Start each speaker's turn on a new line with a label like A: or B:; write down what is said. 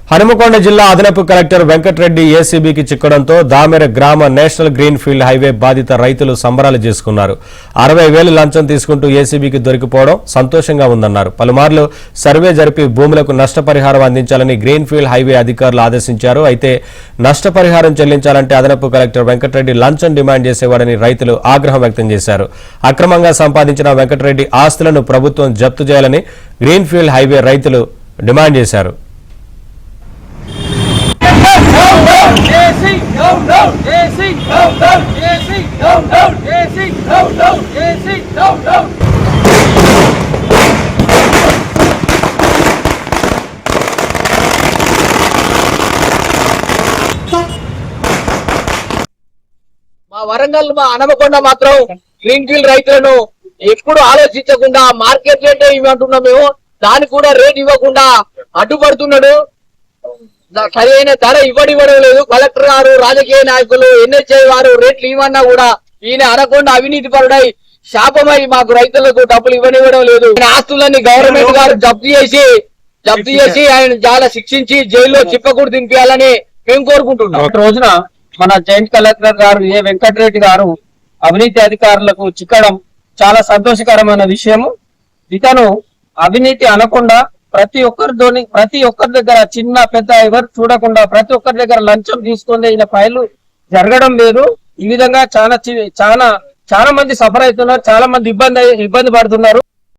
A: హనుమకొండ జిల్లా అదనపు కలెక్టర్ వెంకటరెడ్డి ఏసీబీకి చిక్కడంతో దామెర గ్రామ నేషనల్ గ్రీన్ ఫీల్డ్ హైవే బాధిత రైతులు సంబరాలు చేసుకున్నారు. 60,000 లంచం తీసుకుంటూ ఏసీబీకి దొరికిపోవడం సంతోషంగా ఉందన్నారు. పలుమార్లు సర్వే జరిపి భూములకు నష్టపరిహారం అందించాలని గ్రీన్ ఫీల్డ్ హైవే అధికారులు ఆదేశించారు. అయితే నష్టపరిహారం చెల్లించాలంటే అదనపు కలెక్టర్ వెంకటరెడ్డి లంచం డిమాండ్ చేసేవాడని రైతులు ఆగ్రహం వ్యక్తం చేశారు. అక్రమంగా సంపాదించిన వెంకటరెడ్డి ఆస్తులను ప్రభుత్వం జప్తు చేయాలని గ్రీన్ ఫీల్డ్ హైవే రైతులు డిమాండ్ చేశారు.
B: మా వరంగల్ మా హనుమకొండ మాత్రం గ్రీన్ ఫీల్డ్ రైతులను ఎప్పుడు ఆలోచించకుండా మార్కెట్ రేట్ ఇవ్వమంటున్నాం మేము, దానికి కూడా రేట్ ఇవ్వకుండా అడ్డుపడుతున్నాడు. సరైన ధర ఇవ్వడం లేదు. కలెక్టర్ గారు, రాజకీయ నాయకులు, ఎన్హెచ్ఐ వారు రేట్లు ఇవ్వన్నా కూడా ఈయన అనకుండా అవినీతి పరుడై శాపమై మాకు రైతులకు డబ్బులు ఇవ్వనివ్వడం లేదు. ఆస్తులన్నీ గవర్నమెంట్ గారు జప్తు చేసి ఆయన చాలా శిక్షించి జైల్లో చిప్పకూడు దింపేయాలని మేము కోరుకుంటున్నాం.
C: ఒక రోజున మన జాయింట్ కలెక్టర్ గారు ఏ వెంకటరెడ్డి గారు అవినీతి అధికారులకు చిక్కడం చాలా సంతోషకరమైన విషయము. ఇతను అవినీతి అనకుండా ప్రతి ఒక్కరి దగ్గర చిన్న పెద్ద ఎవరు చూడకుండా ప్రతి ఒక్కరి దగ్గర లంచం తీసుకునే ఈయన ఫైలు జరగడం లేదు. ఈ విధంగా చాలా మంది సఫర్ అవుతున్నారు, చాలా మంది ఇబ్బంది పడుతున్నారు.